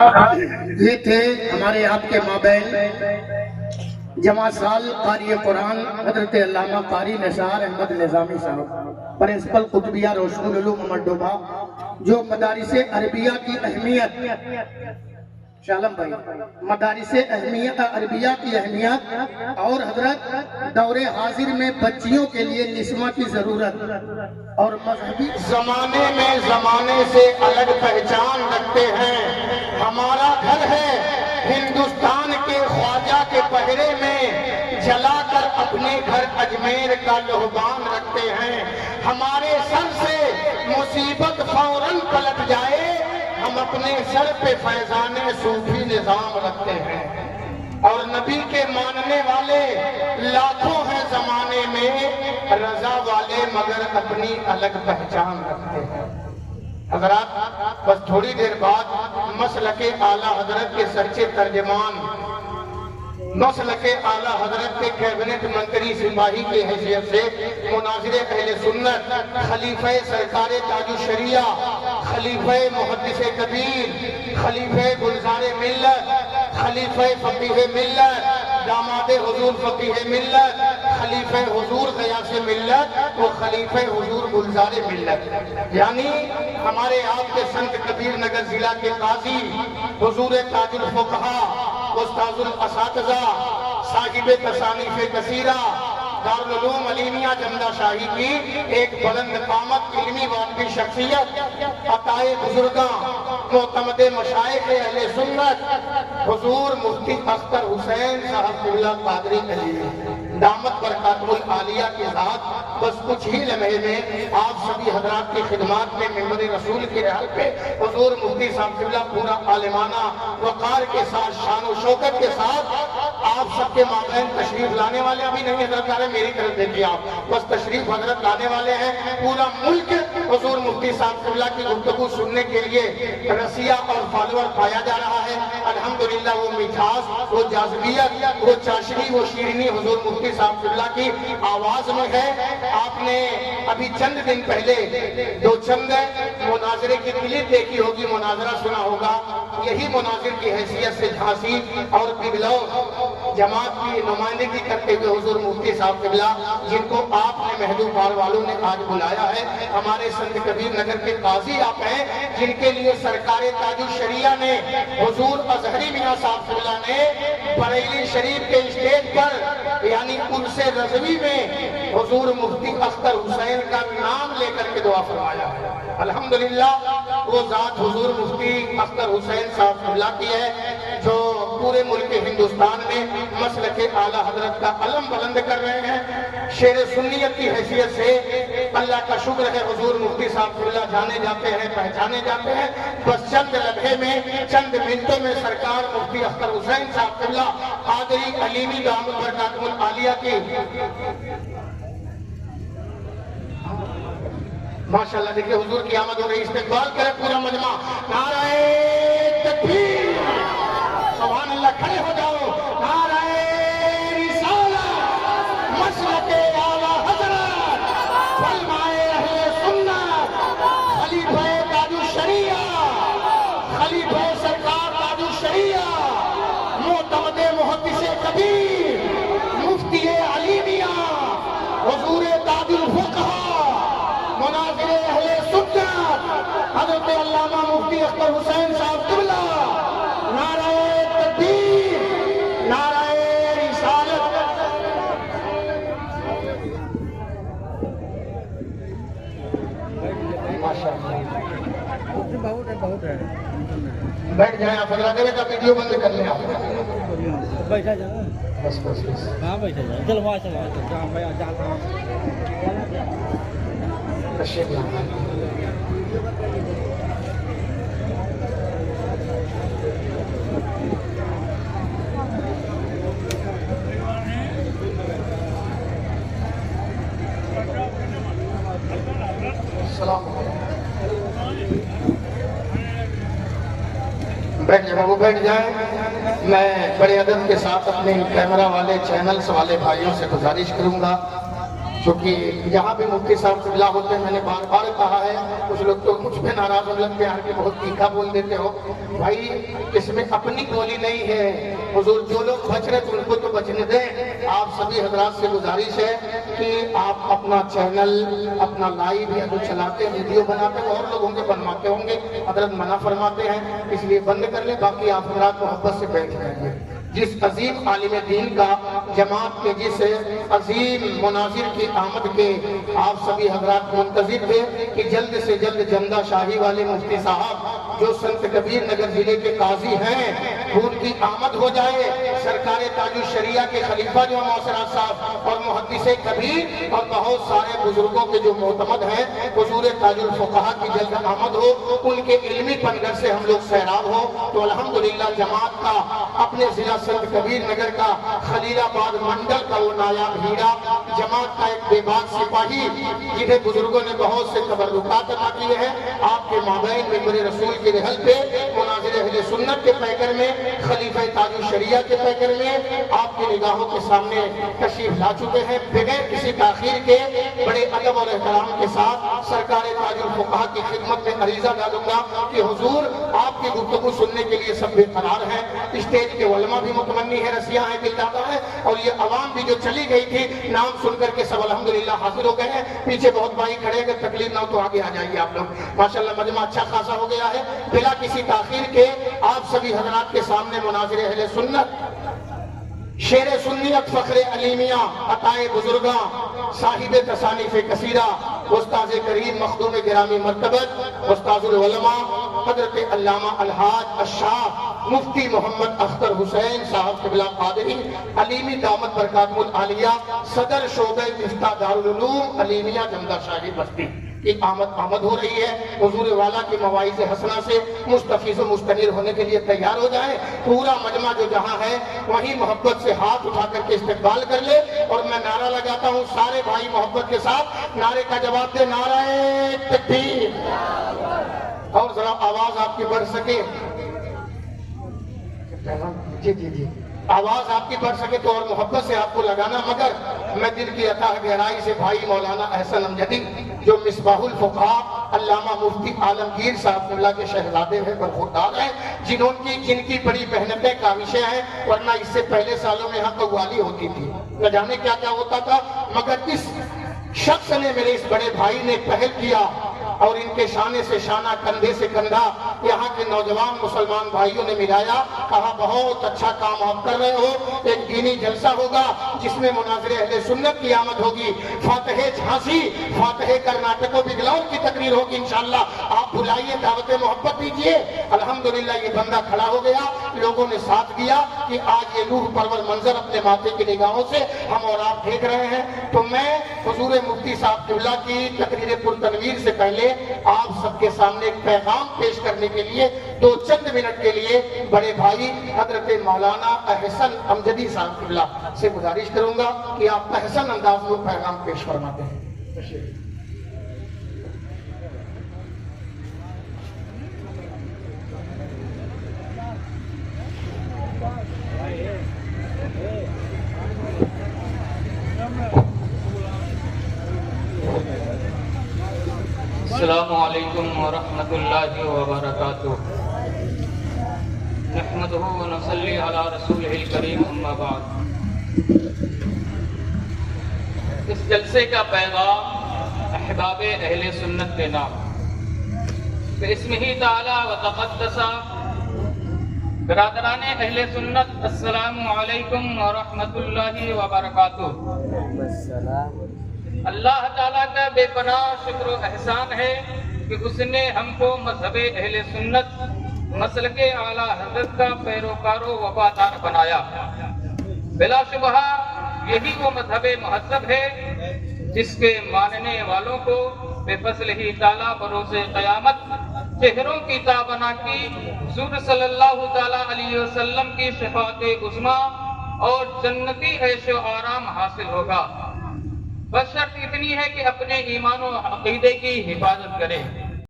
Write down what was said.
یہ تھے ہمارے آپ کے مابین جماعت سال قاری قرآن حضرت علامہ قاری نثار احمد نظامی صاحب، پرنسپل قطبیہ روشن العلوم مڈوبہ، جو مدارس عربیہ کی اہمیت شالم بھائی مدارس عربیہ کی اہمیت اور حضرت دور حاضر میں بچیوں کے لیے نسواں کی ضرورت اور مذہبی زمانے میں زمانے سے الگ پہچان رکھتے ہیں۔ ہمارا گھر ہے ہندوستان کے خواجہ کے پہرے میں، جلا کر اپنے گھر اجمیر کا لوبان رکھتے ہیں۔ ہمارے سر سے مصیبت فوراً پلٹ جائے، ہم اپنے سر پہ فیضان صوفی نظام رکھتے ہیں۔ اور نبی کے ماننے والے لاکھوں ہیں زمانے میں، رضا والے مگر اپنی الگ پہچان رکھتے ہیں۔ حضرات بس تھوڑی دیر بعد مسلک اعلیٰ حضرت کے سچے ترجمان، مسلک اعلیٰ حضرت کے کیبنٹ منتری سپاہی کی حیثیت سے مناظر اہل سنت، خلیفہ سرکار تاج الشریعہ، خلیفہ محدث کبیر، خلیفہ گلزار ملت، خلیفہ فقیہ ملت، داماد حضور فقیہ ملت، خلیفہ حضور غیاث ملت و خلیفہ حضور گلزار ملت، یعنی ہمارے آپ کے سنت کبیر نگر ضلع کے قاضی حضور تاج الفقہا، استاذ الاساتذہ، صاحب تصانیف کثیرہ، دارالعلوم علیمیہ جمدہ شاہی کی ایک بلند قامت علمی واقعی شخصیت، عطائے بزرگاں، معتمد مشائخ اہل سنت، حضور مفتی اختر حسین صاحب اللہ قادری علیہ دامت برکاتہ العالیہ کی ذات بس کچھ ہی لمحے میں آپ سبھی حضرات کی خدمات میں ممبر رسول کی رحل پہ حضور مفتی صاحب قبلہ پورا عالمانہ وقار کے ساتھ شان و شوکت کے ساتھ آپ سب کے مابین تشریف لانے والے، ابھی نہیں حضرت لا رہے میری طرف دیکھیے آپ، بس تشریف حضرت لانے والے ہیں۔ پورا ملک حضور مفتی صاحب قبلہ کی گفتگو سننے کے لیے رسیہ اور فالوور پایا جا رہا ہے۔ الحمدللہ وہ مٹھاس، وہ جاذبیت، وہ چاشنی، وہ شیرینی حضور مفتی صاحب قبلہ کی آواز میں ہے۔ آپ نے ابھی چند دن پہلے دو چند مناظرے کی کلپ دیکھی ہوگی، مناظرہ سنا ہوگا، یہی مناظر کی حیثیت سے جھانسی اور بگلور جماعت کی نمائندگی کرتے ہوئے حضور مفتی صاحب قبلہ، جن کو آپ نے محدود بار والوں نے آج بلایا ہے، ہمارے سنت کبیر نگر کے قاضی آپ ہیں، جن کے لیے سرکار تاج الشریعہ نے حضور ازہری میاں صاحب قبلہ نے بریلی شریف کے اسٹیج پر یعنی عرس رضوی میں حضور مفتی اختر حسین کا نام لے کر کے دعا فرمایا ہے۔ الحمدللہ وہ ذات حضور مفتی اختر حسین صاحب قبلہ کی ہے، جو پورے ملک ہندوستان میں مسلک اعلیٰ حضرت کا علم بلند کر رہے ہیں۔ شیر سنیت کی حیثیت سے اللہ کا شکر ہے، حضور مفتی صاحب قبلہ جانے جاتے ہیں، پہچانے جاتے ہیں۔ بس چند لمحے میں، چند منٹوں میں سرکار مفتی اختر حسین صاحب قبلہ قادری علیمی دامت برکاتہ العالیہ کی ماشاءاللہ دیکھیں حضور کی آمد ہو رہی، استقبال کرے پورا مجمع، نعرہ تکبیر، سبحان اللہ، کھڑے ہو جاؤ، نعرہ رسالت، مسلک اعلیٰ حضرت، علماء اہل سنت، خلیفہ تاج الشریعہ، خلیفہ سرکار تاج الشریعہ، معتمد محدث کبیر، مفتی علیمیہ، حضور تاج الفقہا، مناظر اہل سنت، حضرت علامہ مفتی اختر حسین صاحب قبلہ، نعرہ تکبیر، نعرہ رسالت۔ بہت ہے بیٹھ جائیں آپ حضرات، کا ویڈیو بند کر لیں آپ، بیٹھا جائے، بس بس بس ہاں بیٹھا جائے، چلو وہاں چلو جہاں میں جاتا ہوں۔ تشریف لائیں۔ السلام علیکم، بیٹھ جائیں وہ بیٹھ جائیں۔ میں بڑے ادب کے ساتھ اپنے کیمرہ والے چینلز والے بھائیوں سے گزارش کروں گا چونکہ جہاں بھی مفتی صاحب قبلہ ہوتے ہیں، میں نے بار بار کہا ہے، کچھ لوگ تو مجھ پہ ناراض ہونے لگتے ہیں کہ بہت تیکھا بول دیتے ہو. بھائی اس میں اپنی بولی نہیں ہے. حضور جو لوگ بچ رہے تو ان کو تو بچنے دیں. آپ سبھی حضرات سے گزارش ہے کہ آپ اپنا چینل، اپنا لائیو یا جو چلاتے ہیں، ویڈیو بناتے ہیں، اور لوگ ہوں گے بنواتے ہوں گے، حضرت منع فرماتے ہیں، اس لیے بند کر لیں. باقی آپ حضرات محبت سے بیٹھ جائیں. جس عظیم عالم دین کا جماعت کے جس عظیم مناظر کی آمد کے آپ سبھی حضرات منتظر تھے کہ جلد سے جلد جمدہ شاہی والے مفتی صاحب جو سنت کبیر نگر ضلع کے قاضی ہیں ان کی آمد ہو جائے. سرکار تاج الشریعہ کے خلیفہ جو معاصرات صاحب اور محدث کبیر اور بہت سارے بزرگوں کے جو معتمد ہیں حضور تاج الفقہا کی جلد آمد ہو، ان کے علمی پنگر سے ہم لوگ سیراب ہو. تو الحمدللہ جماعت کا اپنے ضلع سنت کبیر نگر کا خلیل آباد منڈل کا وہ نایاب ہیرا، جماعت کا ایک بے باک سپاہی جنہیں بزرگوں نے بہت سے تبرکات عطا کیے ہیں، آپ کے مابین ممبر رسول کی رحل پہ مناظر اہل سنت کے پیکر میں، خلیفہ تاج الشریعہ کے پیکر میں آپ کی نگاہوں کے سامنے تشریف لا چکے ہیں. بغیر کسی تاخیر کے بڑے ادب اور احترام کے ساتھ سرکار تاج الفقہا کی خدمت میں عریضہ ڈالوں گا کہ حضور آپ کی گفتگو سننے کے لیے سب بے قرار ہیں. اسٹیج کے علماء بھی متمنی ہے، رسیاں ہیں، دل داتا ہے، اور یہ عوام بھی جو چلی گئی تھی نام سن کر کے سب الحمدللہ حاضر ہو گئے ہیں. پیچھے بہت بھائی کھڑے ہیں، اگر تکلیف نہ ہو تو آگے آ جائیے آپ لوگ. ماشاءاللہ مجمع اچھا خاصا ہو گیا ہے. بلا کسی تاخیر کے آپ سبھی حضرات کے سامنے مناظر اہل سنت، شیر سنیت، فخر علیمیہ، عطائے بزرگاں، صاحب تصانیف کثیرہ، استاذ کریم مخدوم گرامی مرتبت، استاذ العلماء حضرت علامہ الحاج الشاہ مفتی محمد اختر حسین صاحب قبلہ قادری علیمی دامت برکاتہ العالیہ، صدر شعبہ مفتاح دارالعلوم علیمیہ جمدہ شاہی بستی کی آمد ہو رہی ہے. حضور والا کی مواعظ حسنہ سے مستفیض و مستنیر ہونے کے لیے تیار ہو جائیں. پورا مجمع جو جہاں ہے وہیں محبت سے ہاتھ اٹھا کر کے استقبال کر لے. اور میں نعرہ لگاتا ہوں، سارے بھائی محبت کے ساتھ نعرے کا جواب دے، نعرہ تکبیر. اور ذرا آواز آپ کی بڑھ سکے، جی جی جی آواز آپ کی بڑھ سکے تو اور محبت سے آپ کو لگانا. مگر میں دل کی عطا گہرائی سے بھائی مولانا احسن امجدی جو مصباح الفقہا علامہ مفتی عالمگیر صاحب اللہ کے شہزادے ہیں، برخوردار ہیں، جن کی بڑی محنتیں کاوشیں ہیں. ورنہ اس سے پہلے سالوں میں یہاں قوالی ہوتی تھی، نہ جانے کیا کیا ہوتا تھا. مگر اس شخص نے، میرے اس بڑے بھائی نے پہل کیا اور ان کے شانے سے شانہ، کندھے سے کندھا یہاں کے نوجوان مسلمان بھائیوں نے ملایا. کہا بہت اچھا کام آپ کر رہے ہو، ایک دینی جلسہ ہوگا جس میں مناظر اہل سنت کی آمد ہوگی، فاتح جھانسی، فاتح کرناٹک و بنگلور کی تقریر ہوگی انشاءاللہ. آپ بلائیے، دعوت محبت دیجیے. الحمدللہ یہ بندہ کھڑا ہو گیا، لوگوں نے ساتھ دیا کہ آج یہ روح پرور منظر اپنے ماتھے کی نگاہوں سے ہم اور آپ دیکھ رہے ہیں. تو میں حضور مفتی صاحب قبلہ کی تقریر پرتنویر سے پہلے آپ سب کے سامنے ایک پیغام پیش کرنے کے لیے دو چند منٹ کے لیے بڑے بھائی حضرت مولانا احسن امجدی صاحب قبلہ سے گزارش کروں گا کہ آپ احسن انداز میں پیغام پیش فرماتے ہیں. السلام علیکم ورحمۃ اللہ وبرکاتہ. نحمدہ ونصلی علی رسولہ الکریم، اما بعد. اس جلسے کا پیغام احباب اہل سنت کے نام باسمہ تعالی و تقدس. برادران اہل سنت، السلام علیکم ورحمۃ اللہ وبرکاتہ. اللہ تعالیٰ کا بے پناہ شکر و احسان ہے کہ اس نے ہم کو مذہب اہل سنت، مسلک اعلیٰ حضرت کا پیروکار و وفادار بنایا. بلا شبہ یہی وہ مذہب مہذب ہے جس کے ماننے والوں کو بے فضل ہی تعالیٰ بروز قیامت چہروں کی تابنا کی حضور صلی اللہ تعالیٰ علیہ وسلم کی شفاعت عظمیٰ اور جنتی عیش و آرام حاصل ہوگا. بس شرط اتنی ہے کہ اپنے ایمان و عقیدے کی حفاظت کرے.